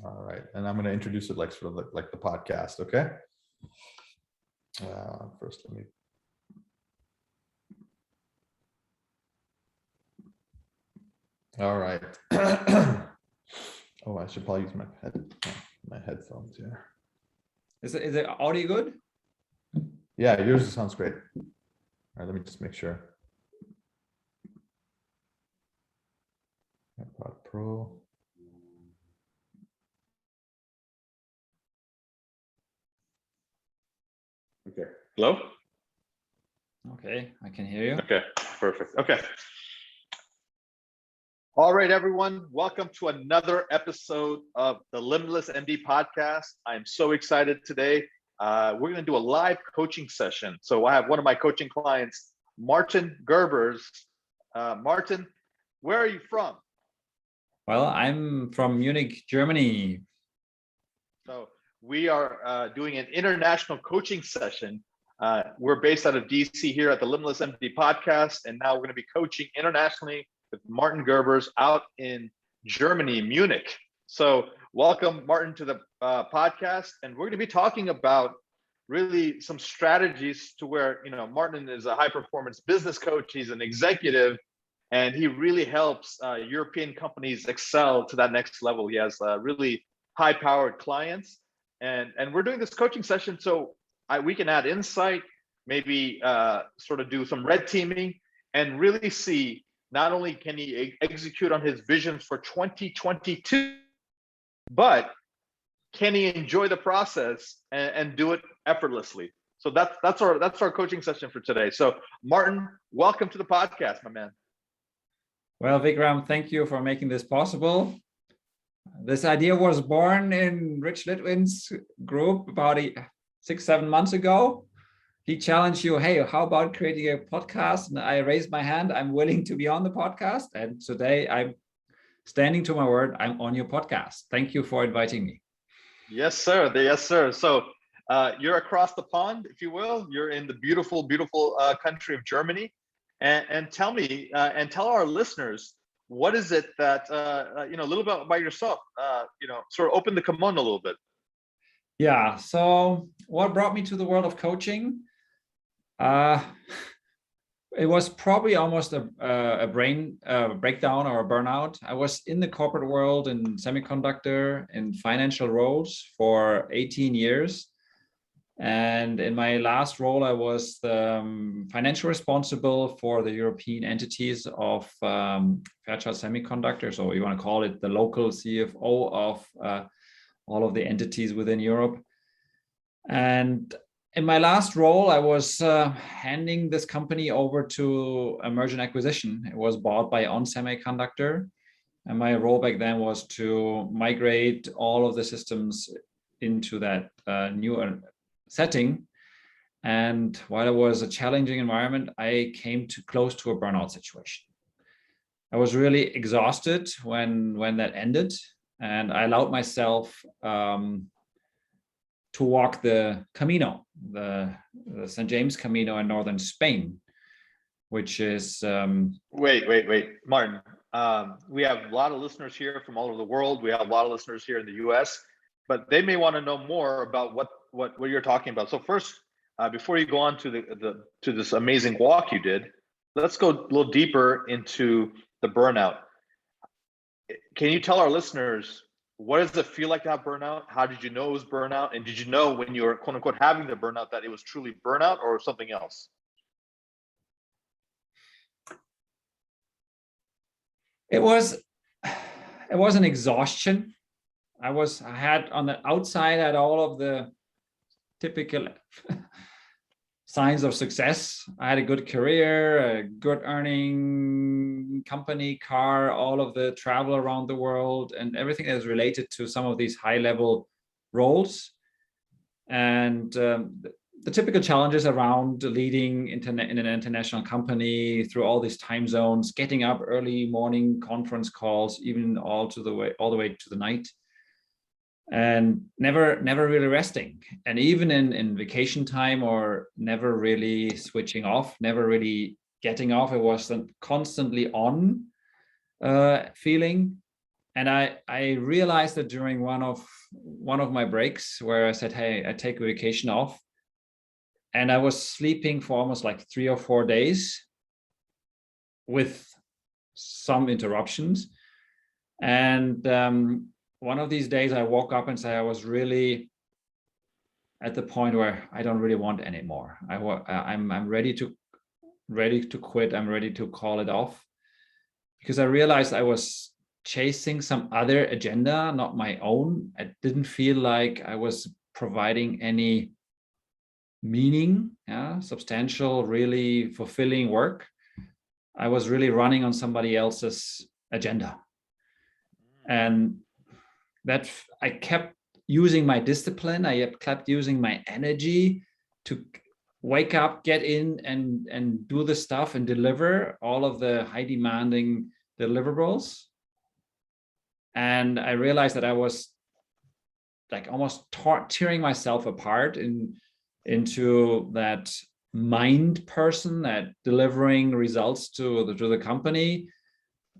All right, and I'm going to introduce it like sort of like the podcast, okay? First, let me. All right. Oh, I should probably use my headphones here. Is the audio good? Yeah, yours sounds great. All right, let me just make sure. iPod Pro. Okay. Hello? Okay, I can hear you. Okay, perfect. Okay. All right, everyone. Welcome to another episode of the Limitless MD podcast. I'm so excited today. We're going to do a live coaching session. So I have one of my coaching clients, Martin Garbers. Martin, where are you from? Well, I'm from Munich, Germany. So we are doing an international coaching session. We're based out of DC here at the Limitless MD podcast, and now we're going to be coaching internationally with Martin Garbers out in Germany, Munich. So welcome, Martin, to the podcast, and we're going to be talking about really some strategies to where, Martin is a high performance business coach. He's an executive, and he really helps European companies excel to that next level. He has really high powered clients, and we're doing this coaching session so we can add insight, maybe sort of do some red teaming, and really see not only can he execute on his visions for 2022, but can he enjoy the process and do it effortlessly. So that's our coaching session for today. So Martin, welcome to the podcast, my man. Well, Vikram, thank you for making this possible. This idea was born in Rich Litvin's group about 6-7 months ago. He challenged you, hey, how about creating a podcast? And I raised my hand. I'm willing to be on the podcast. And today I'm standing to my word. I'm on your podcast. Thank you for inviting me. Yes, sir. Yes, sir. So you're across the pond, if you will. You're in the beautiful, beautiful country of Germany. And tell me, and tell our listeners, what is it that, a little bit about yourself, sort of open the kimono a little bit. Yeah. So what brought me to the world of coaching? It was probably almost a brain breakdown or a burnout. I was in the corporate world in semiconductor and financial roles for 18 years. And in my last role, I was the financial responsible for the European entities of Fairchild Semiconductor. So you want to call it the local CFO of all of the entities within Europe. And in my last role, I was handing this company over to a merger and acquisition. It was bought by On Semiconductor. And my role back then was to migrate all of the systems into that new setting. And while it was a challenging environment, I came close to a burnout situation. I was really exhausted when that ended. And I allowed myself to walk the Camino, the St. James Camino in northern Spain, which is... Wait, Martin. We have a lot of listeners here from all over the world. We have a lot of listeners here in the US, but they may want to know more about what you're talking about. So first, before you go on to this amazing walk you did, let's go a little deeper into the burnout. Can you tell our listeners, what does it feel like to have burnout? How did you know it was burnout? And did you know when you were quote unquote having the burnout that it was truly burnout or something else? It was an exhaustion. I had on the outside, I had all of the typical signs of success. I had a good career, a good earning company, car, all of the travel around the world, and everything that is related to some of these high level roles. And the typical challenges around leading in an international company through all these time zones, getting up early morning conference calls, even all the way to the night, and never really resting. And even in vacation time, or never really switching off, never really getting off. It was constantly on feeling. And I realized that during one of my breaks where I said, hey, I take a vacation off, and I was sleeping for almost like 3 or 4 days with some interruptions. And one of these days I woke up and said I was really at the point where I don't really want anymore. I'm ready to quit. I'm ready to call it off, because I realized I was chasing some other agenda, not my own. I didn't feel like I was providing any meaning, substantial, really fulfilling work. I was really running on somebody else's agenda. And that I kept using my discipline. I kept using my energy to wake up, get in and do the stuff and deliver all of the high demanding deliverables. And I realized that I was like almost tearing myself apart into that mind person, that delivering results to the company,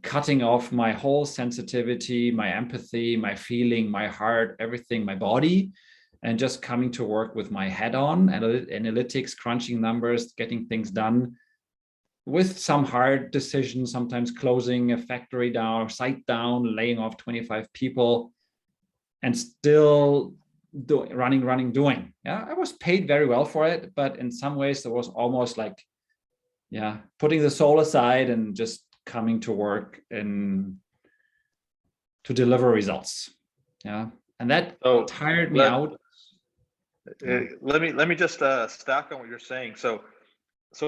cutting off my whole sensitivity, my empathy, my feeling, my heart, everything, my body, and just coming to work with my head on, analytics, crunching numbers, getting things done with some hard decisions, sometimes closing a factory down, site down, laying off 25 people, and still doing. Yeah, I was paid very well for it, but in some ways there was almost like, putting the soul aside and just coming to work and to deliver results. Yeah, and that tired me out. Let me just stack on what you're saying. So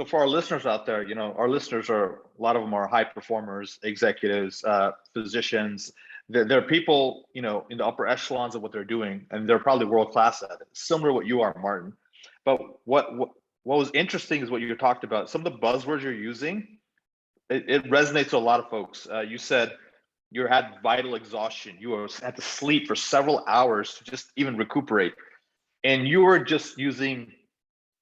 for our listeners out there, our listeners a lot of them are high performers, executives, physicians. They're people, in the upper echelons of what they're doing, and they're probably world class at it, similar to what you are, Martin. But what was interesting is what you talked about. Some of the buzzwords you're using, it resonates to a lot of folks. You said you had vital exhaustion. You had to sleep for several hours to just even recuperate, and you were just using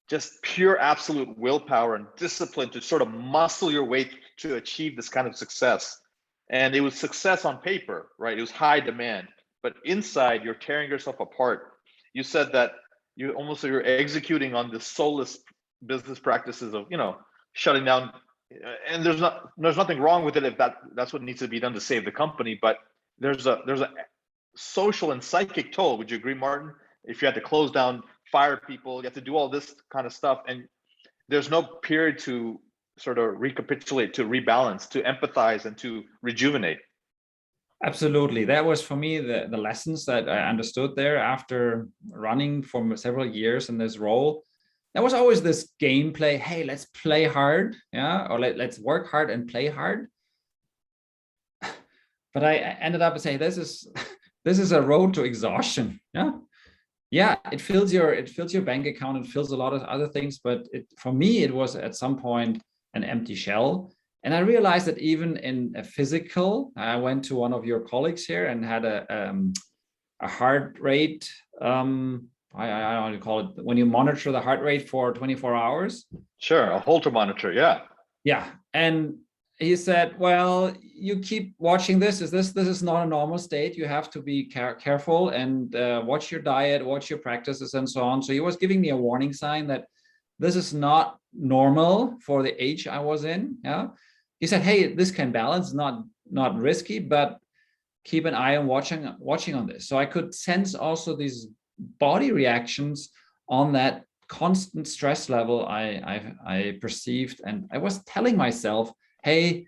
just pure absolute willpower and discipline to sort of muscle your way to achieve this kind of success. And it was success on paper, right? It was high demand, but inside you're tearing yourself apart. You said that you're executing on the soulless business practices of, shutting down. And there's nothing wrong with it if that's what needs to be done to save the company. But there's a social and psychic toll. Would you agree, Martin? If you had to close down, fire people, you have to do all this kind of stuff, and there's no period to sort of recapitulate, to rebalance, to empathize, and to rejuvenate. Absolutely. That was for me the lessons that I understood there after running for several years in this role. There was always this gameplay, hey, let's play hard, or let's work hard and play hard. But I ended up saying this is a road to exhaustion. It fills your bank account, it fills a lot of other things, but for me it was at some point an empty shell. And I realized that even in a physical, I went to one of your colleagues here and had a heart rate. I don't know how to call it, when you monitor the heart rate for 24 hours. Sure, a Holter monitor, yeah. Yeah, and he said, well, you keep watching this is not a normal state. You have to be careful and watch your diet, watch your practices, and so on. So he was giving me a warning sign that this is not normal for the age I was in. He said, hey, this can balance, not risky, but keep an eye on watching on this. So I could sense also these body reactions on that constant stress level I perceived, and I was telling myself, hey,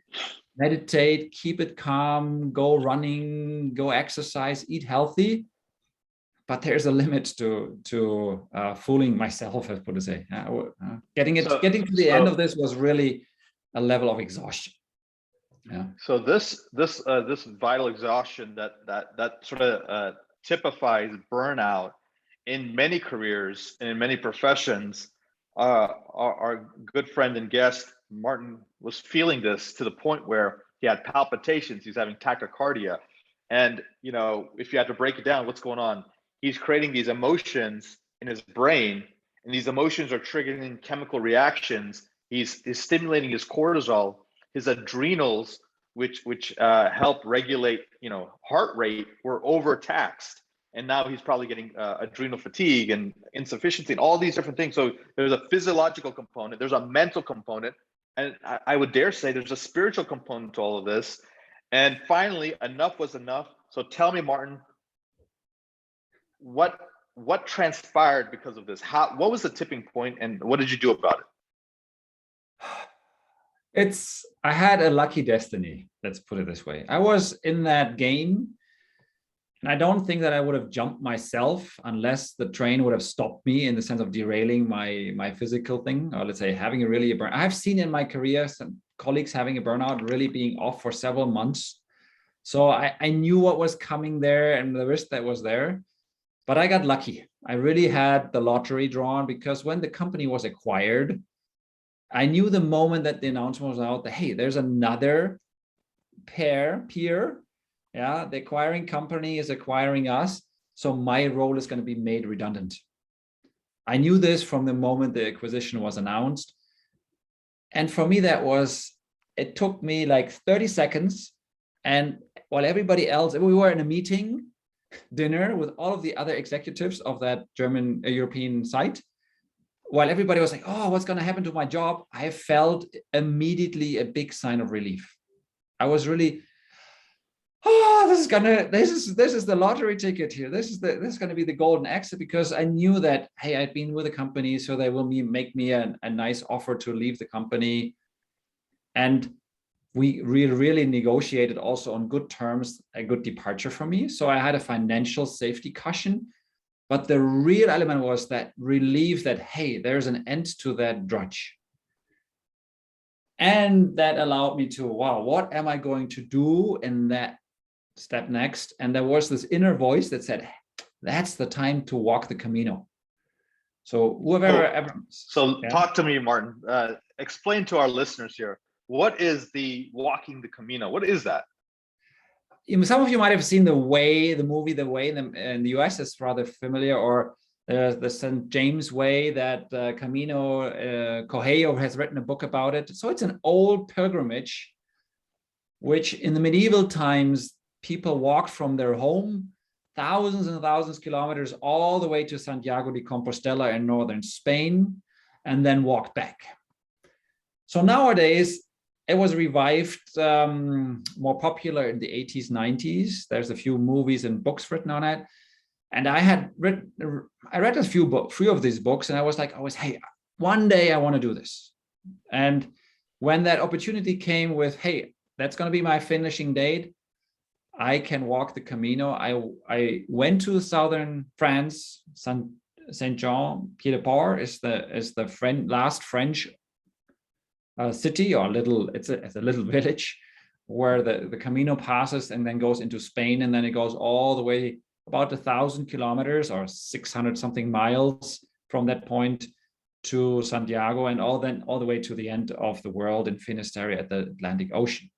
meditate, keep it calm, go running, go exercise, eat healthy. But there's a limit to fooling myself, I put to say. Getting to the end of this was really a level of exhaustion. So this vital exhaustion that sort of typifies burnout in many careers and in many professions. Our good friend and guest Martin was feeling this to the point where he had palpitations, he's having tachycardia, and if you had to break it down, what's going on? He's creating these emotions in his brain, and these emotions are triggering chemical reactions. He's stimulating his cortisol, his adrenals, which help regulate, heart rate, were overtaxed. And now he's probably getting adrenal fatigue and insufficiency and all these different things. So there's a physiological component, there's a mental component, and I would dare say there's a spiritual component to all of this. And finally, enough was enough. So tell me, Martin, what transpired because of this? What was the tipping point, and what did you do about it? I had a lucky destiny, let's put it this way. I was in that game, and I don't think that I would have jumped myself unless the train would have stopped me, in the sense of derailing my physical thing, or let's say having a burnout. I've seen in my career some colleagues having a burnout, really being off for several months. So I knew what was coming there and the risk that was there. But I got lucky. I really had the lottery drawn, because when the company was acquired, I knew the moment that the announcement was out that, hey, there's another peer, yeah, the acquiring company is acquiring us, so my role is going to be made redundant. I knew this from the moment the acquisition was announced. And for me, it took me like 30 seconds. And while everybody else, we were in a meeting, dinner with all of the other executives of that European site, while everybody was like, oh, what's going to happen to my job? I felt immediately a big sign of relief. I was really, this is the lottery ticket here. This is going to be the golden exit, because I knew that, hey, I'd been with the company, so they will make me a nice offer to leave the company. And we really negotiated also on good terms, a good departure for me. So I had a financial safety cushion. But the real element was that relief that, hey, there's an end to that drudge. And that allowed me to, wow, what am I going to do in that step next? And there was this inner voice that said, that's the time to walk the Camino. So Talk to me, Martin. Explain to our listeners here, what is the walking the Camino? What is that? Some of you might have seen The movie The Way in the US is rather familiar, or the St. James Way that Camino Coelho has written a book about it. So it's an old pilgrimage, which in the medieval times, people walked from their home thousands and thousands of kilometers all the way to Santiago de Compostela in northern Spain, and then walked back. So nowadays, it was revived, more popular in the 80s, 90s. There's a few movies and books written on it. And I read a few of these books, and I was like, hey, one day I want to do this. And when that opportunity came with, hey, that's going to be my finishing date, I can walk the Camino. I went to southern France. Saint-Jean-Pied-de-Port is the last French city, or it's a little village where the Camino passes and then goes into Spain, and then it goes all the way about 1,000 kilometers or 600 something miles from that point to Santiago, and all the way to the end of the world in Finisterre at the Atlantic Ocean.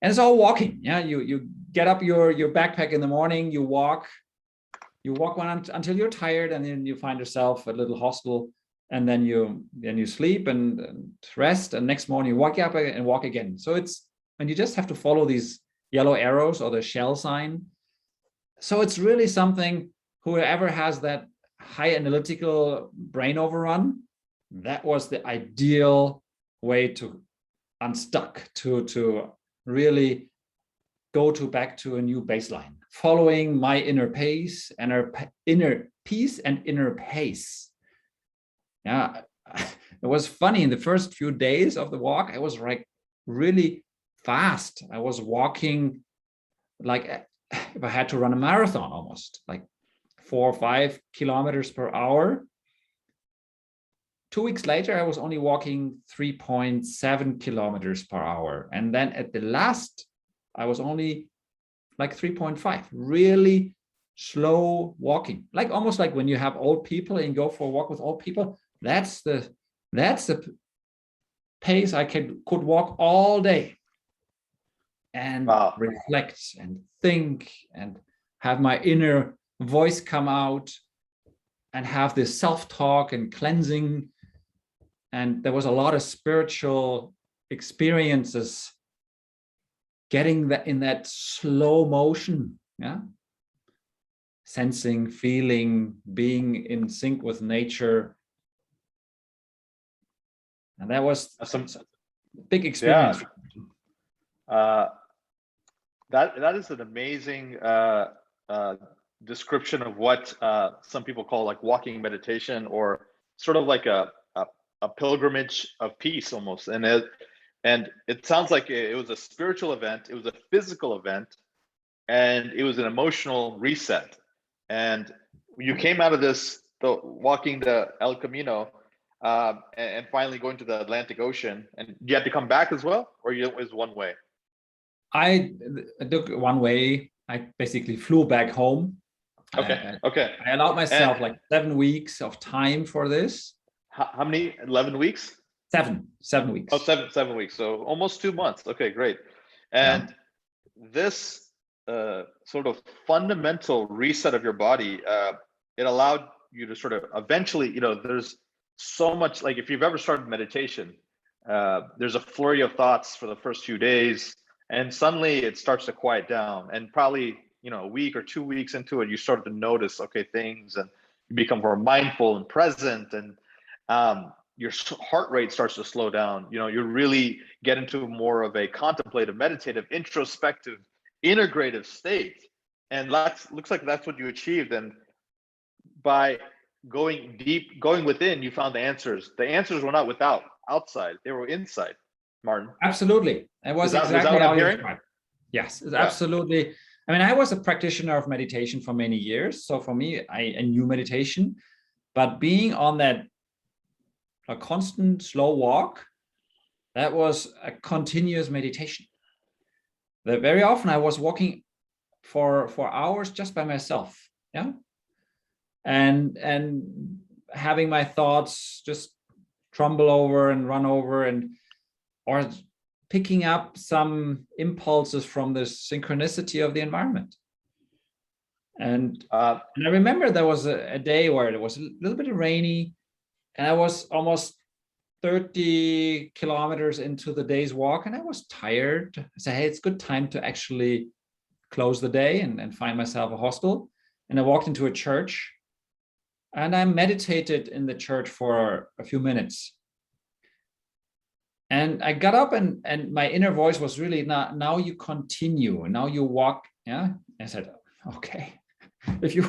And it's all walking. Yeah, you get up your backpack in the morning, you walk until you're tired, and then you find yourself a little hostel. And then you sleep and rest, and next morning you wake up and walk again. So and you just have to follow these yellow arrows or the shell sign. So it's really something, whoever has that high analytical brain overrun, that was the ideal way to unstuck, to really go back to a new baseline, following my inner pace, inner peace and inner pace. Yeah, it was funny. In the first few days of the walk, I was like really fast. I was walking like if I had to run a marathon, almost like 4 or 5 kilometers per hour. 2 weeks later, I was only walking 3.7 kilometers per hour. And then at the last, I was only like 3.5, really slow walking, like almost like when you have old people and you go for a walk with old people. That's the pace I could walk all day and reflect and think and have my inner voice come out and have this self-talk and cleansing. And there was a lot of spiritual experiences getting that in that slow motion, yeah, sensing, feeling, being in sync with nature. And that was some big experience. Yeah. That is an amazing description of what some people call like walking meditation, or sort of like a pilgrimage of peace almost. And it sounds like it was a spiritual event, it was a physical event, and it was an emotional reset. And you came out of this walking the El Camino, and finally going to the Atlantic Ocean, and you had to come back as well, or it was one way? I took one way. I basically flew back home. Okay. I allowed myself like 7 weeks of time for this. How many? 11 weeks? 7 weeks. Oh, 7 weeks. So almost 2 months. Okay, great. And this sort of fundamental reset of your body, it allowed you to sort of eventually, there's so much, like if you've ever started meditation, there's a flurry of thoughts for the first few days, and suddenly it starts to quiet down. And probably, a week or 2 weeks into it, you start to notice, things, and you become more mindful and present, and your heart rate starts to slow down. You really get into more of a contemplative, meditative, introspective, integrative state. And looks like that's what you achieved. And by going deep, going within, you found the answers. The answers were not outside, they were inside, Martin. Absolutely. It was exactly how you described. Yes, absolutely. I mean, I was a practitioner of meditation for many years. So for me, I knew meditation, but being on a constant slow walk, that was a continuous meditation. That very often I was walking for hours just by myself. Yeah. And having my thoughts just trumble over and run over, or picking up some impulses from the synchronicity of the environment. And I remember there was a day where it was a little bit rainy, and I was almost 30 kilometers into the day's walk, and I was tired. I said, hey, it's a good time to actually close the day and find myself a hostel. And I walked into a church, and I meditated in the church for a few minutes. And I got up, and my inner voice was really, now you continue, now you walk. Yeah. I said, okay, if you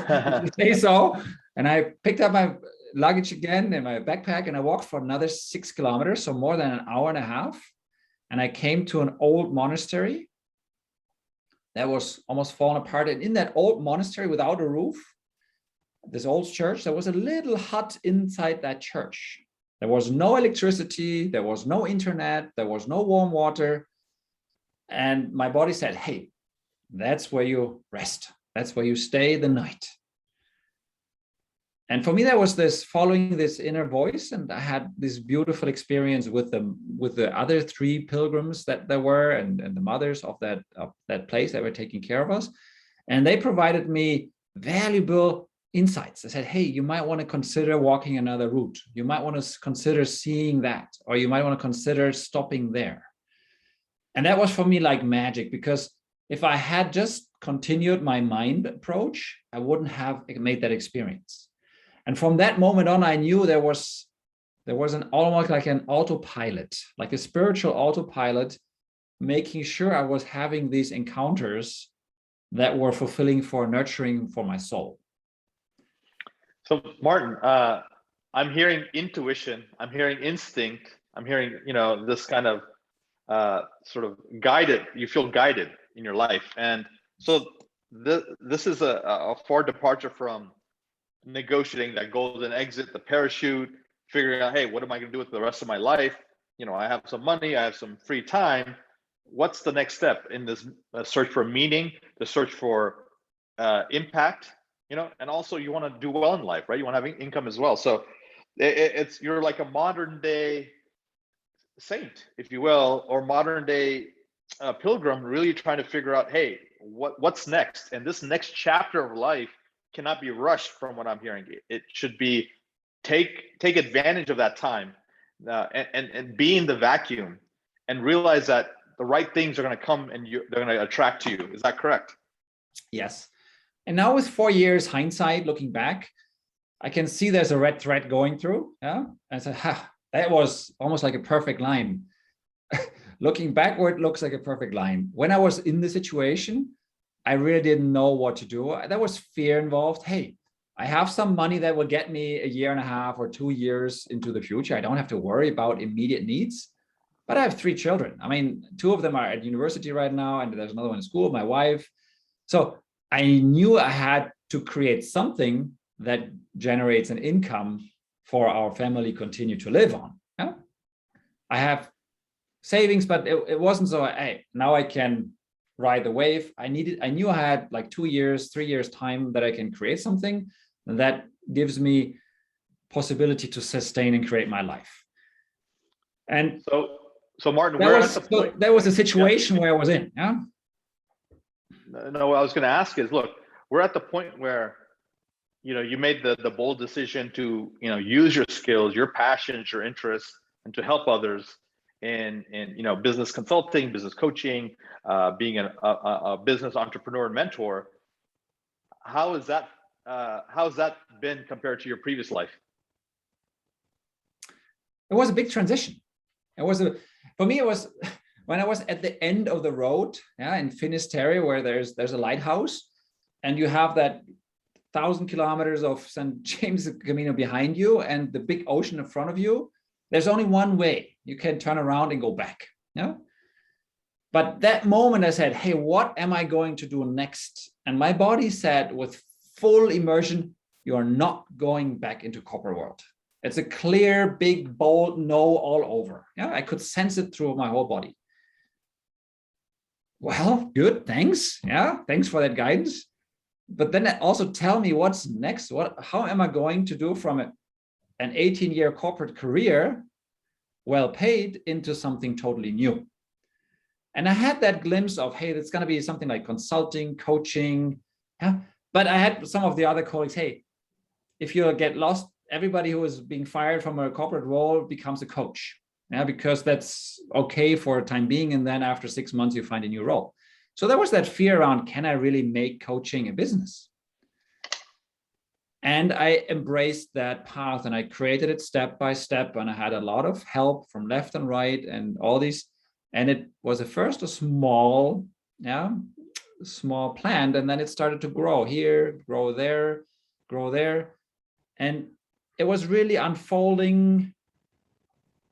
say so. And I picked up my luggage again in my backpack, and I walked for another 6 kilometers, so more than an hour and a half. And I came to an old monastery that was almost fallen apart. And in that old monastery, without a roof, this old church, there was a little hut inside that church. There was no electricity, there was no internet, there was no warm water. And my body said, hey, that's where you rest. That's where you stay the night. And for me, there was this following this inner voice, and I had this beautiful experience with the other 3 pilgrims that there were, and the mothers of that place that were taking care of us. And they provided me valuable insights. I said, hey, you might want to consider walking another route. You might want to consider seeing that, or you might want to consider stopping there. And that was for me like magic, because if I had just continued my mind approach, I wouldn't have made that experience. And from that moment on, I knew there was an almost like an autopilot, like a spiritual autopilot, making sure I was having these encounters that were fulfilling, for nurturing for my soul. So Martin, I'm hearing intuition, I'm hearing instinct, I'm hearing, this kind of sort of guided, you feel guided in your life. And so this is a far departure from negotiating that golden exit, the parachute, figuring out, hey, what am I going to do with the rest of my life? I have some money, I have some free time. What's the next step in this search for meaning, the search for impact? And also you want to do well in life, right? You want to have income as well. So you're like a modern day saint, if you will, or modern day pilgrim, really trying to figure out, hey, what's next? And this next chapter of life cannot be rushed, from what I'm hearing. It should be take advantage of that time, and be in the vacuum, and realize that the right things are going to come and they're going to attract to you. Is that correct? Yes. And now with 4 years hindsight, looking back, I can see there's a red thread going through. Yeah. And I said, that was almost like a perfect line. Looking backward looks like a perfect line. When I was in the situation, I really didn't know what to do. There was fear involved. Hey, I have some money that will get me a year and a half or 2 years into the future. I don't have to worry about immediate needs, but I have 3 children. I mean, 2 of them are at university right now, and there's another one in school, my wife. So I knew I had to create something that generates an income for our family continue to live on. Yeah? I have savings, but it wasn't so, hey, now I can ride the wave. I knew I had like 2 years, 3 years time that I can create something that gives me possibility to sustain and create my life. And so Martin, there was a situation where I was in. Yeah. No, what I was going to ask is, look, we're at the point where, you made the bold decision to, use your skills, your passions, your interests, and to help others in business consulting, business coaching, being a business entrepreneur and mentor. How's that been compared to your previous life? It was a big transition. For me, it was when I was at the end of the road, in Finisterre, where there's a lighthouse, and you have that 1,000 kilometers of St. James Camino behind you and the big ocean in front of you. There's only one way. You can turn around and go back. Yeah. But that moment I said, hey, what am I going to do next? And my body said with full immersion, you are not going back into corporate world. It's a clear, big, bold no all over. Yeah, I could sense it through my whole body. Well, good, thanks. Yeah, thanks for that guidance. But then also tell me what's next. How am I going to do from an 18-year corporate career, well paid, into something totally new? And I had that glimpse of, hey, it's going to be something like consulting, coaching. Yeah. But I had some of the other colleagues, hey, if you get lost, everybody who is being fired from a corporate role becomes a coach. Yeah, because that's okay for a time being. And then after 6 months, you find a new role. So there was that fear around, can I really make coaching a business? And I embraced that path and I created it step by step. And I had a lot of help from left and right and all these. And it was at first a small plant. And then it started to grow here, grow there, grow there. And it was really unfolding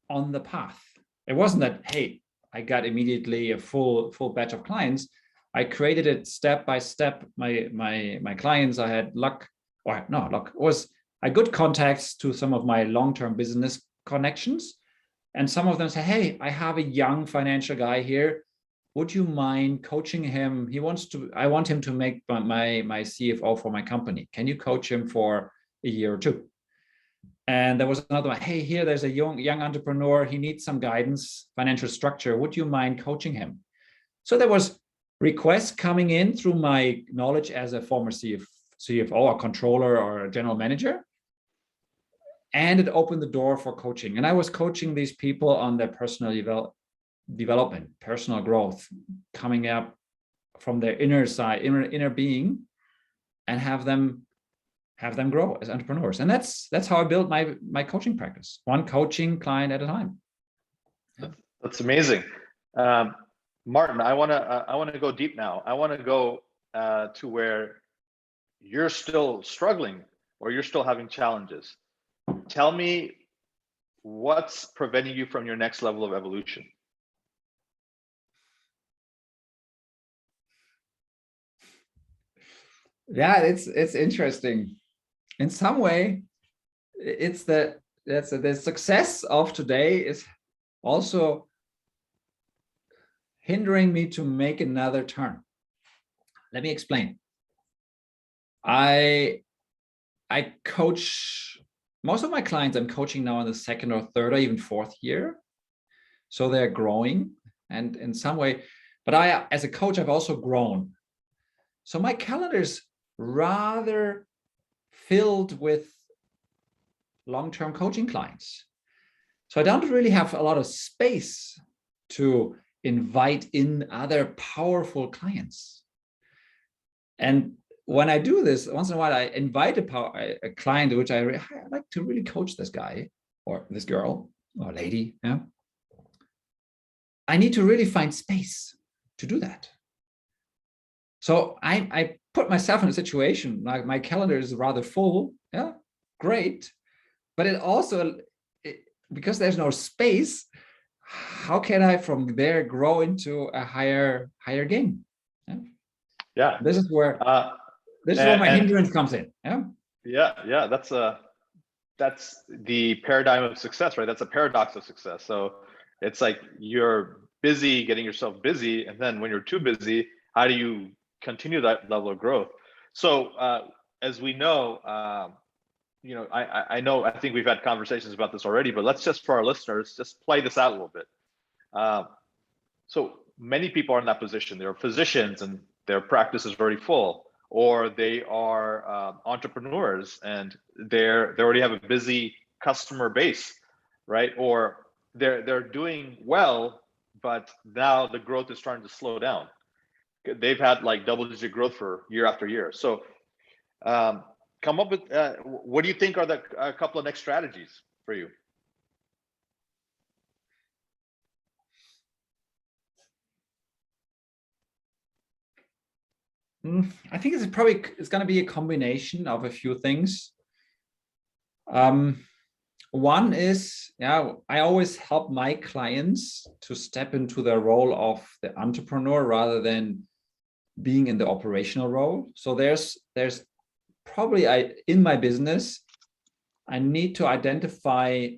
on the path. It wasn't that, hey, I got immediately a full batch of clients. I created it step by step. My clients, I had I got contacts to some of my long-term business connections. And some of them say, hey, I have a young financial guy here. Would you mind coaching him? I want him to make my CFO for my company. Can you coach him for a year or 2? And there was another one, hey, here there's a young entrepreneur. He needs some guidance, financial structure. Would you mind coaching him? So there was requests coming in through my knowledge as a former CFO or controller or a general manager. And it opened the door for coaching. And I was coaching these people on their personal development, personal growth, coming up from their inner side, inner being, and have them grow as entrepreneurs. And that's how I built my coaching practice, one coaching client at a time. That's amazing. Martin, I want to go deep now. I want to go to where you're still struggling or you're still having challenges. Tell me what's preventing you from your next level of evolution. Yeah, it's interesting. In some way, it's the success of today is also hindering me to make another turn. Let me explain. I coach most of my clients. I'm coaching now in the 2nd or 3rd or even 4th year, so they're growing, and in some way. But as a coach, I've also grown. So my calendar is rather filled with long-term coaching clients. So I don't really have a lot of space to invite in other powerful clients. And when I do this, once in a while, I invite a client, which I like to really coach this guy or this girl or lady. Yeah, I need to really find space to do that. So I put myself in a situation like my calendar is rather full. Yeah, great, but it also, because there's no space, how can I from there grow into a higher game? Yeah. This is where my hindrance comes in. Yeah. That's the paradigm of success, right? That's a paradox of success. So it's like you're busy getting yourself busy, and then when you're too busy, how do you continue that level of growth? So as we know, I think we've had conversations about this already, but let's just, for our listeners, just play this out a little bit. So many people are in that position. They're physicians and their practice is already full, or they are entrepreneurs and they already have a busy customer base, right? Or they're doing well, but now the growth is starting to slow down. They've had like double-digit growth for year after year. So come up with what do you think are a couple of next strategies for you? I think it's going to be a combination of a few things. One is, I always help my clients to step into the role of the entrepreneur rather than being in the operational role. So there's probably in my business, I need to identify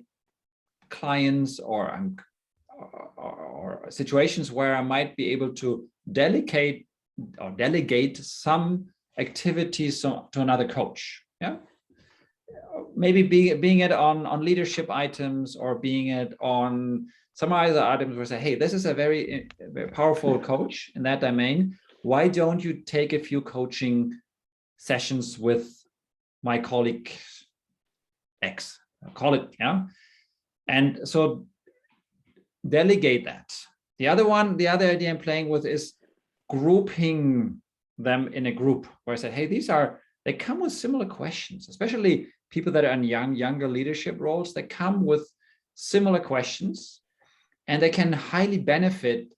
clients or situations where I might be able to delegate some activities to another coach. Yeah, maybe being it on leadership items or being it on some other items where I say, hey, this is a very powerful coach in that domain. Why don't you take a few coaching sessions with my colleague X? Call it, yeah. And so delegate that. The other idea I'm playing with is grouping them in a group where I said, hey, they come with similar questions, especially people that are in younger leadership roles. They come with similar questions and they can highly benefit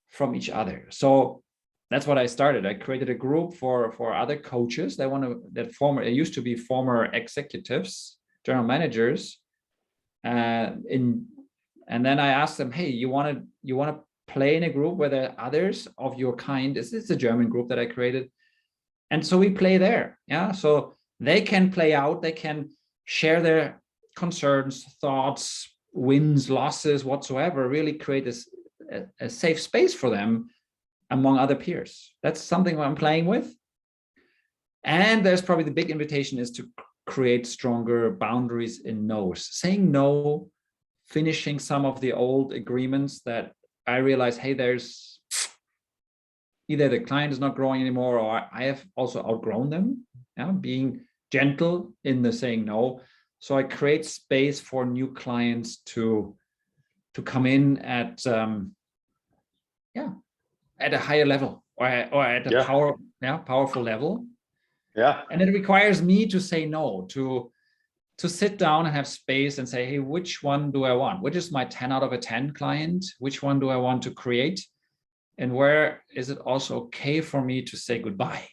from each other. So that's what I started. I created a group for other coaches that used to be former executives, general managers, and then I asked them, hey, you want to play in a group where there are others of your kind? It's a German group that I created. And so we play there. Yeah. So they can play out, they can share their concerns, thoughts, wins, losses, whatsoever, really create a safe space for them among other peers. That's something I'm playing with. And there's probably the big invitation is to create stronger boundaries in no's. Saying no, finishing some of the old agreements that I realize, hey, there's either the client is not growing anymore or I have also outgrown them. Yeah, being gentle in the saying no. So I create space for new clients to come in at a higher level or at a powerful level. Yeah. And it requires me to say no, to sit down and have space and say, hey, which one do I want? Which is my 10 out of a 10 client? Which one do I want to create? And where is it also okay for me to say goodbye?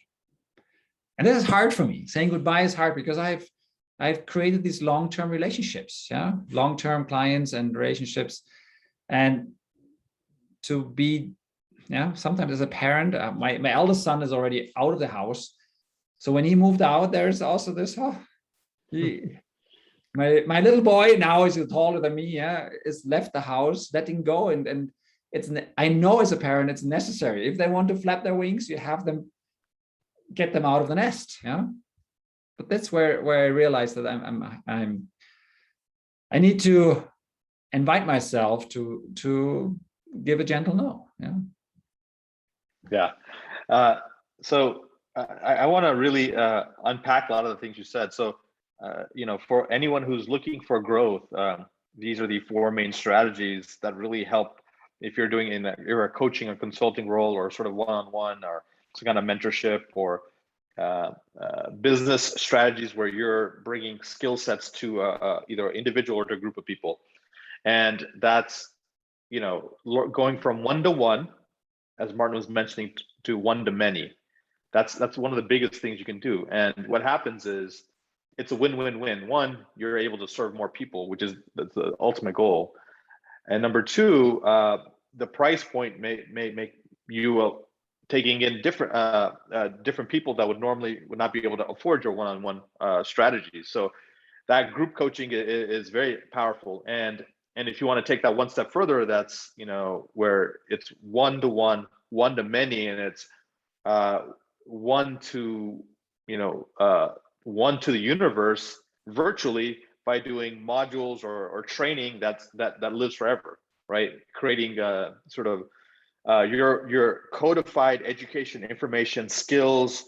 And this is hard for me. Saying goodbye is hard because I've created these long-term relationships, long-term clients and relationships. And to be, sometimes as a parent, my eldest son is already out of the house. So when he moved out, there's also this, my little boy now is taller than me, is left the house, letting go. And I know as a parent, it's necessary. If they want to flap their wings, you have them, get them out of the nest. Yeah. But that's where I realized that I need to invite myself to give a gentle no. Yeah. So I want to really unpack a lot of the things you said. So, for anyone who's looking for growth, these are the four main strategies that really help, if you're doing you're a coaching or consulting role, or sort of one-on-one, or some kind of mentorship, or business strategies where you're bringing skill sets to either an individual or to a group of people. And that's, going from one-to-one, as Martin was mentioning, to one-to-many. That's one of the biggest things you can do. And what happens is it's a win-win-win. One, you're able to serve more people, which is the ultimate goal. And number two, the price point may make you taking in different people that would not be able to afford your one-on-one strategies. So that group coaching is very powerful. And if you want to take that one step further, that's where it's one-to-one, one-to-many, and it's one to the universe virtually, by doing modules or training that lives forever, right? Creating sort of your codified education, information, skills,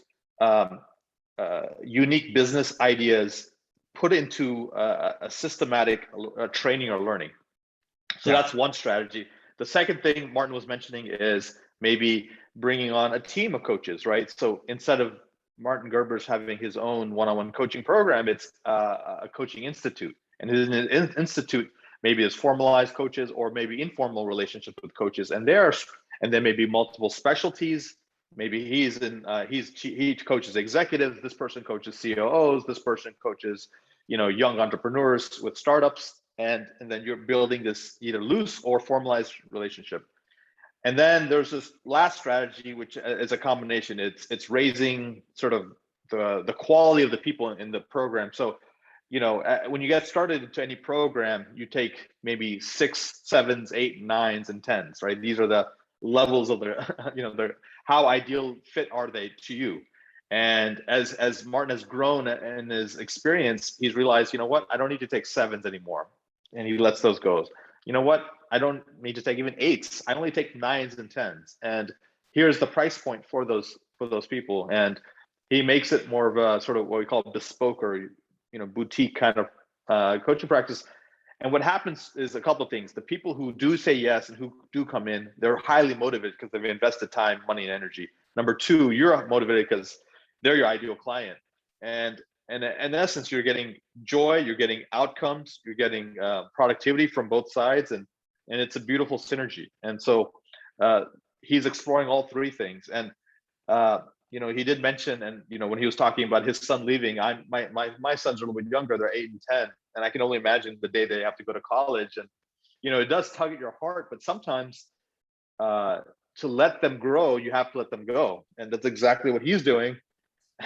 unique business ideas put into a systematic training or learning. So that's one strategy. The second thing Martin was mentioning is maybe bringing on a team of coaches, right? So instead of Martin Garbers having his own one-on-one coaching program, it's a coaching institute. And his institute maybe is formalized coaches, or maybe informal relationships with coaches. And then maybe multiple specialties. Maybe he coaches executives, this person coaches COOs, this person coaches young entrepreneurs with startups, and then you're building this either loose or formalized relationship. And then there's this last strategy, which is a combination. It's raising sort of the quality of the people in the program. So, when you get started into any program, you take maybe 6, 7s, 8, 9s, and 10s, right? These are the levels of how ideal fit are they to you. And as Martin has grown in his experience, he's realized, I don't need to take 7s anymore. And he lets those go. I don't need to take even 8s. I only take 9s and 10s. And here's the price point for those people. And he makes it more of a sort of what we call bespoke or boutique kind of coaching practice. And what happens is a couple of things. The people who do say yes and who do come in, they're highly motivated because they've invested time, money, and energy. Number two, you're motivated because they're your ideal client. And in essence, you're getting joy, you're getting outcomes, you're getting productivity from both sides, and it's a beautiful synergy. And so he's exploring all three things. And he did mention, and when he was talking about his son leaving, my sons are a little bit younger, they're 8 and 10, and I can only imagine the day they have to go to college. And it does tug at your heart, but sometimes to let them grow, you have to let them go, and that's exactly what he's doing.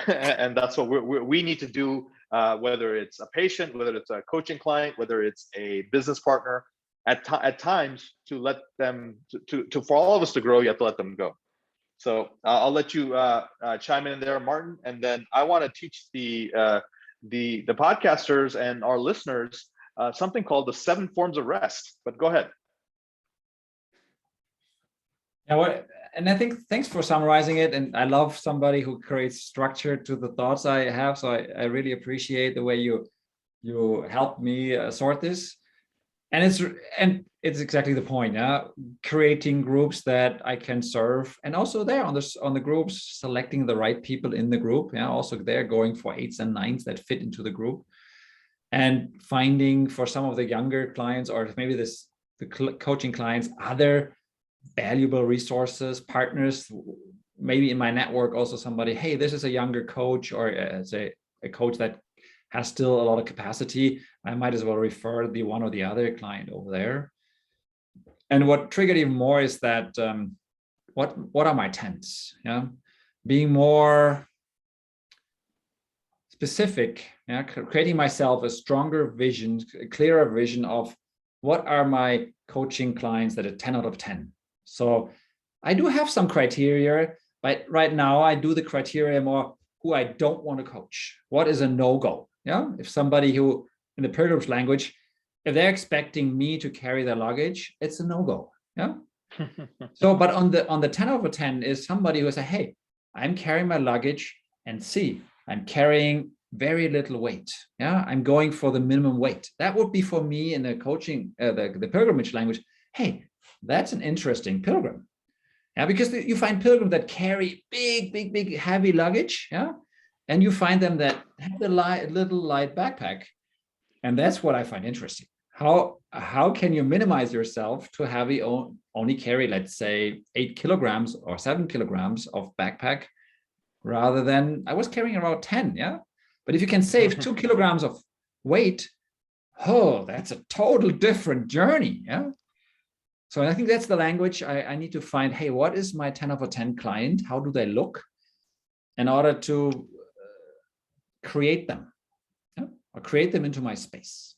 And that's what we need to do, whether it's a patient, whether it's a coaching client, whether it's a business partner. At times, to let them to for all of us to grow, you have to let them go. So I'll let you chime in there, Martin, and then I want to teach the podcasters and our listeners something called the 7 forms of rest. But go ahead. Yeah, and I think thanks for summarizing it. And I love somebody who creates structure to the thoughts I have. So I really appreciate the way you helped me sort this. And it's exactly the point. Yeah, creating groups that I can serve, and also there on the groups, selecting the right people in the group. Yeah, also there going for 8s and 9s that fit into the group, and finding for some of the younger clients, or maybe the coaching clients, other valuable resources, partners, maybe in my network, also somebody, hey, this is a younger coach, or as a coach that has still a lot of capacity. I might as well refer the one or the other client over there. And what triggered even more is that what are my 10s? Yeah, being more specific, yeah, creating myself a stronger vision, a clearer vision of what are my coaching clients that are 10 out of 10. So I do have some criteria, but right now I do the criteria more who I don't want to coach. What is a no-go? Yeah, if somebody who, in the pilgrimage language, if they're expecting me to carry their luggage, it's a no-go. Yeah. So, but on the 10 over 10 is somebody who say, hey, I'm carrying my luggage, and see, I'm carrying very little weight. Yeah, I'm going for the minimum weight. That would be for me in the coaching, the pilgrimage language. Hey, that's an interesting pilgrim. Yeah, because you find pilgrims that carry big, heavy luggage. Yeah. And you find them that have the little light backpack. And that's what I find interesting. How can you minimize yourself to only carry, let's say, 8 kilograms or 7 kilograms of backpack, rather than I was carrying around 10. Yeah. But if you can save 2 kilograms of weight, oh, that's a total different journey. Yeah. So I think that's the language I need to find. Hey, what is my 10 over 10 client? How do they look in order to create them, yeah? Or create them into my space?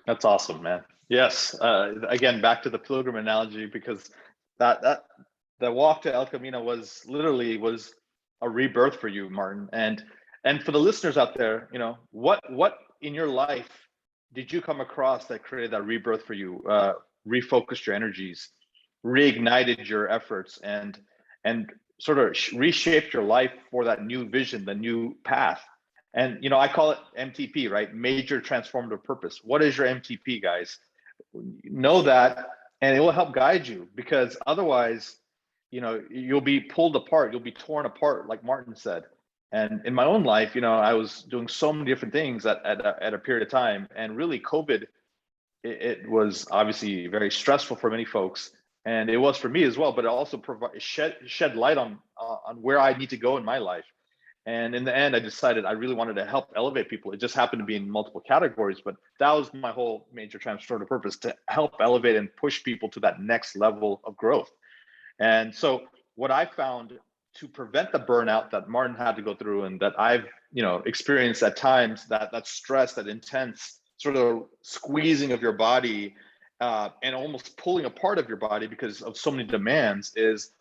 That's awesome, man. Yes. Again, back to the pilgrim analogy, because that the walk to El Camino was a rebirth for you, Martin. And for the listeners out there, what in your life did you come across that created that rebirth for you? Refocused your energies, reignited your efforts, and sort of reshaped your life for that new vision, the new path. And I call it MTP, right? Major transformative purpose. What is your MTP, guys? Know that, and it will help guide you, because otherwise, you'll be pulled apart, you'll be torn apart, like Martin said. And in my own life, I was doing so many different things at a period of time, and really COVID, it was obviously very stressful for many folks, and it was for me as well. But it also shed light on where I need to go in my life. And in the end, I decided I really wanted to help elevate people. It just happened to be in multiple categories, but that was my whole major transformative purpose, to help elevate and push people to that next level of growth. And so what I found to prevent the burnout that Martin had to go through, and that I've experienced at times, that stress, that intense sort of squeezing of your body, and almost pulling apart of your body because of so many demands, is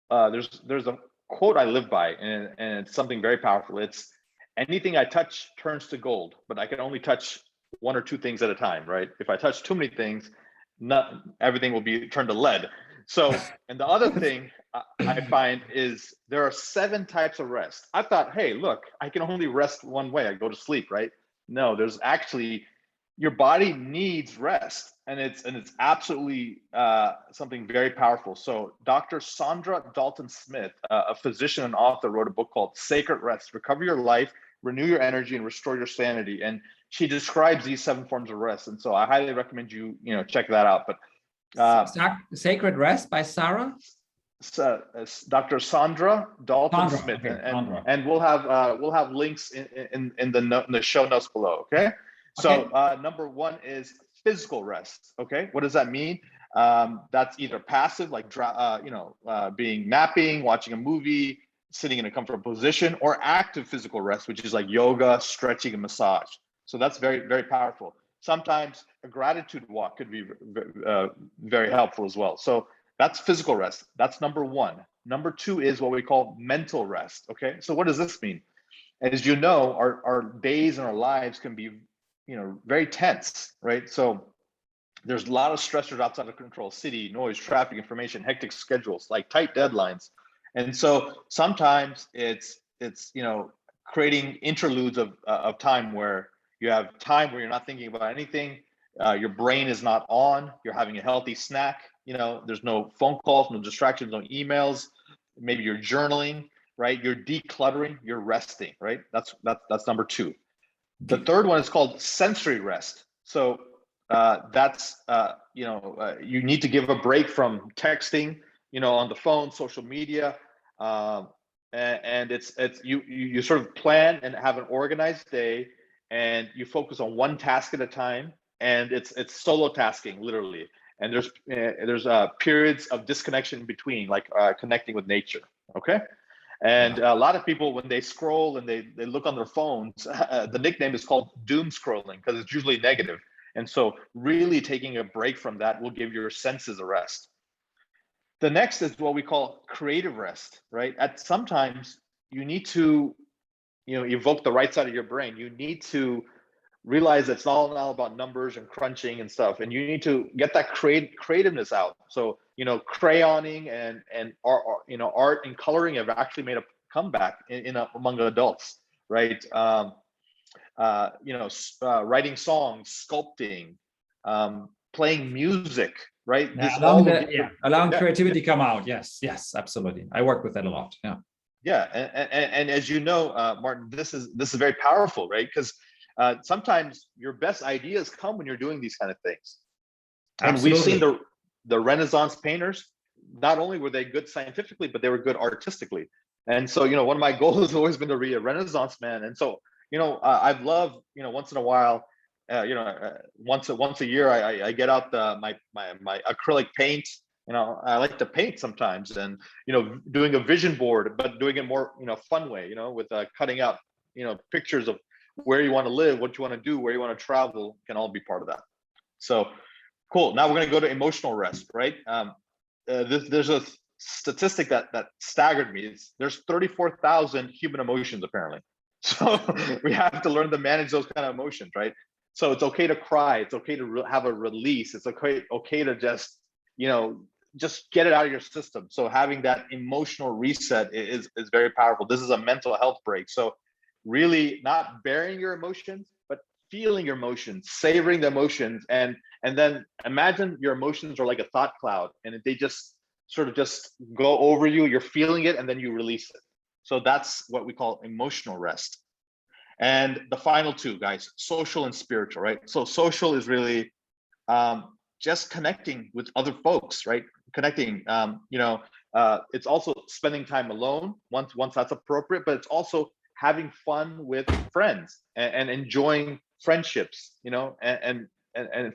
there's a quote I live by, and it's something very powerful. It's, anything I touch turns to gold, but I can only touch one or two things at a time, right? If I touch too many things, not everything will be turned to lead. So, and the other thing I find is there are 7 types of rest. I thought, hey, look, I can only rest one way. I go to sleep, right? No, there's actually, your body needs rest, and it's absolutely something very powerful. So Dr. Sandra Dalton Smith, a physician and author, wrote a book called Sacred Rest: Recover Your Life, Renew Your Energy, and Restore Your Sanity. And she describes these 7 forms of rest. And so I highly recommend you check that out. But Sacred Rest by Sarah? Dr. Sandra Dalton Smith, okay. and we'll have links in the show notes below. Okay. So number 1 is physical rest. Okay, what does that mean? That's either passive, like being napping, watching a movie, sitting in a comfortable position, or active physical rest, which is like yoga, stretching, and massage. So that's very, very powerful. Sometimes a gratitude walk could be very helpful as well. So that's physical rest. That's number 1. Number 2 is what we call mental rest. Okay, so what does this mean? As you know, our days and our lives can be very tense, right? So there's a lot of stressors outside of control: city, noise, traffic, information, hectic schedules, like tight deadlines. And so sometimes it's creating interludes of time where you have time where you're not thinking about anything. Your brain is not on. You're having a healthy snack. There's no phone calls, no distractions, no emails. Maybe you're journaling, right? You're decluttering. You're resting, right? That's number 2. The third one is called sensory rest. So that's you need to give a break from texting, on the phone, social media, and it's you sort of plan and have an organized day, and you focus on one task at a time, and it's solo tasking, literally. And there's periods of disconnection in between, like connecting with nature. Okay. And a lot of people, when they scroll and they look on their phones, the nickname is called doom scrolling, because it's usually negative. And so really taking a break from that will give your senses a rest. The next is what we call creative rest, right? Sometimes you need to evoke the right side of your brain. You need to realize it's all about numbers and crunching and stuff, and you need to get that creativeness out. So crayoning and art and coloring have actually made a comeback among adults, right? Writing songs, sculpting, playing music, right? Yeah, This all will allowing yeah, creativity come out. Yes, yes, absolutely. I work with that a lot. Yeah. yeah. And as you know, Martin, this is very powerful, right? Because sometimes your best ideas come when you're doing these kind of things. And we've seen Absolutely. the Renaissance painters, not only were they good scientifically, but they were good artistically. And so, one of my goals has always been to be a Renaissance man. And so, I've loved, once in a while, once a year, I get out my acrylic paint. I like to paint sometimes, and doing a vision board, but doing it more fun way. With cutting out pictures of where you want to live, what you want to do, where you want to travel, can all be part of that. So cool. Now we're going to go to emotional rest, right? There's a statistic that staggered me. There's 34,000 human emotions apparently. So we have to learn to manage those kind of emotions, right? So it's okay to cry. It's okay to have a release. It's okay to just get it out of your system. So having that emotional reset is very powerful. This is a mental health break. So really not burying your emotions, but feeling your emotions, savoring the emotions, and then imagine your emotions are like a thought cloud, and they just sort of just go over you. You're feeling it, and then you release it. So that's what we call emotional rest. And the final two, guys, social and spiritual, right? So social is really just connecting with other folks, right? Connecting, it's also spending time alone once that's appropriate, but it's also having fun with friends and enjoying friendships, and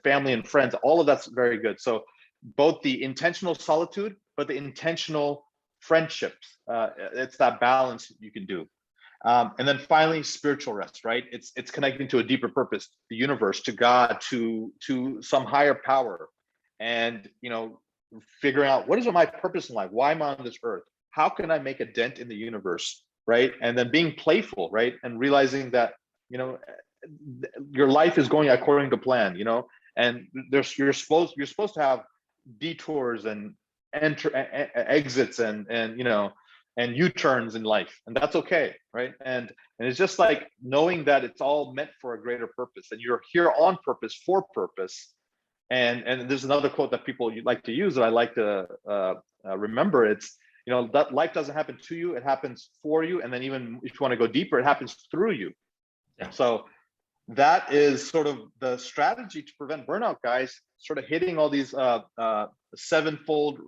family and friends. All of that's very good. So both the intentional solitude, but the intentional friendships. It's that balance you can do. And then finally, spiritual rest, right? It's connecting to a deeper purpose, the universe, to God, to some higher power, and figuring out what is my purpose in life? Why am I on this earth? How can I make a dent in the universe, right? And then being playful, right? And realizing that your life is going according to plan, and you're supposed to have detours and exits and U-turns in life, and that's okay, right? And it's just like knowing that it's all meant for a greater purpose, and you're here on purpose for purpose. And there's another quote that people like to use that I like to remember. It's that life doesn't happen to you, it happens for you, and then even if you want to go deeper, it happens through you. Yeah. So that is sort of the strategy to prevent burnout, guys. Sort of hitting all these sevenfold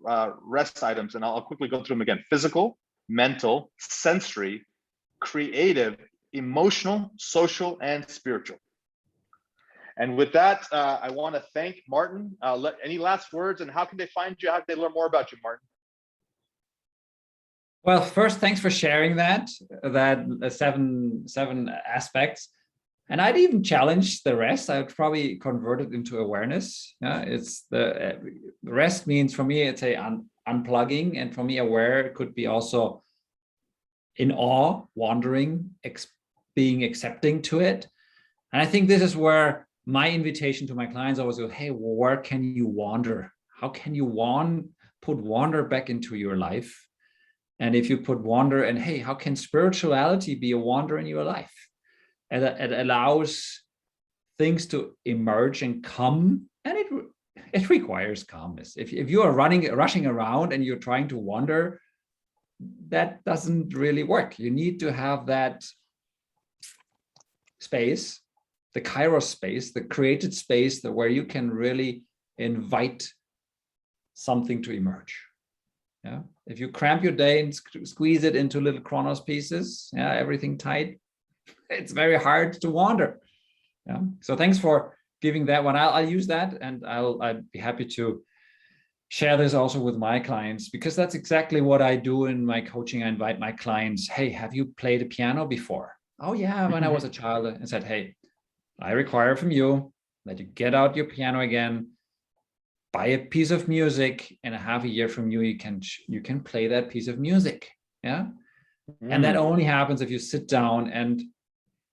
rest items, and I'll quickly go through them again: physical, mental, sensory, creative, emotional, social, and spiritual. And with that, I want to thank Martin. Any last words, and how can they find you? How can they learn more about you, Martin? Well, first, thanks for sharing that seven aspects. And I'd even challenge the rest. I would probably convert it into awareness. Yeah, it's the rest means for me, it's unplugging, and for me, aware could be also in awe, wandering, being accepting to it. And I think this is where my invitation to my clients always goes, hey, where can you wander? How can you put wander back into your life? And if you put wander, and hey, how can spirituality be a wander in your life? And it allows things to emerge and come, and it requires calmness. If you are rushing around and you're trying to wander, that doesn't really work. You need to have that space, the Kairos space, the created space, where you can really invite something to emerge. Yeah. If you cramp your day and squeeze it into little Chronos pieces, yeah, everything tight, it's very hard to wander. Yeah. So thanks for giving that one. I'll use that, and I'd be happy to share this also with my clients, because that's exactly what I do in my coaching. I invite my clients, hey, have you played a piano before? Oh yeah, when I was a child. And said, hey, I require from you that you get out your piano again, buy a piece of music, and a half a year from you can play that piece of music. Yeah. And that only happens if you sit down and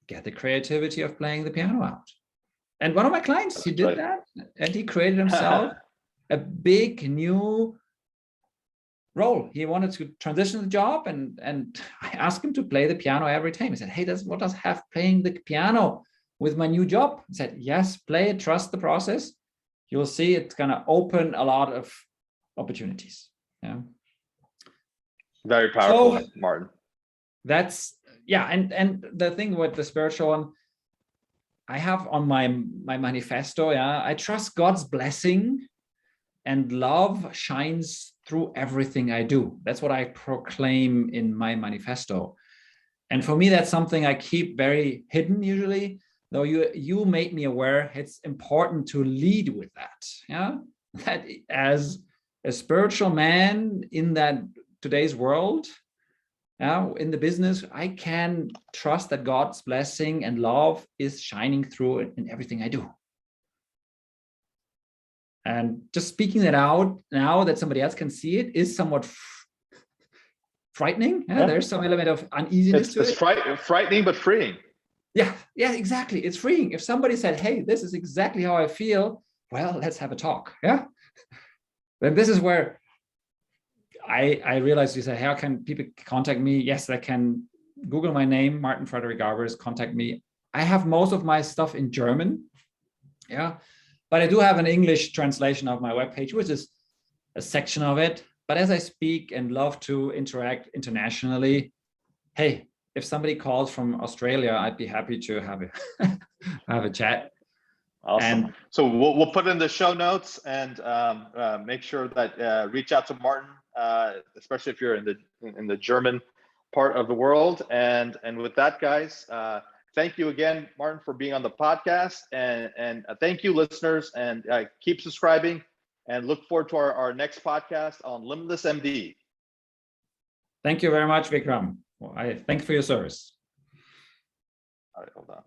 get the creativity of playing the piano out. And one of my clients, he did that, and he created himself a big new role. He wanted to transition the job, and I asked him to play the piano every time. He said, hey, what does have playing the piano with my new job? I said, yes, play it, trust the process. you'll see it's gonna open a lot of opportunities. Yeah. Very powerful, So Martin. that's, yeah, and the thing with the spiritual one, I have on my manifesto, yeah, I trust God's blessing and love shines through everything I do. That's what I proclaim in my manifesto. And for me, that's something I keep very hidden usually, though you made me aware it's important to lead with that. Yeah, that as a spiritual man in that today's world, in the business, I can trust that God's blessing and love is shining through in everything I do. And just speaking that out now that somebody else can see it is somewhat frightening. Yeah, there's some element of uneasiness to it. It's frightening, but freeing. Yeah, exactly. It's freeing. If somebody said, hey, this is exactly how I feel, well, let's have a talk. Yeah. Then this is where I realized, you said, how can people contact me? Yes, they can Google my name, Martin Frederick Garbers, contact me. I have most of my stuff in German. Yeah. But I do have an English translation of my webpage, which is a section of it. But as I speak and love to interact internationally, hey, if somebody calls from Australia, I'd be happy to have a chat. Awesome. And so we'll put in the show notes and make sure that reach out to Martin, especially if you're in the German part of the world. And with that, guys, thank you again, Martin, for being on the podcast. And thank you, listeners, and keep subscribing and look forward to our next podcast on Limitless MD. Thank you very much, Vikram. Well, I thank you for your service. All right, hold on.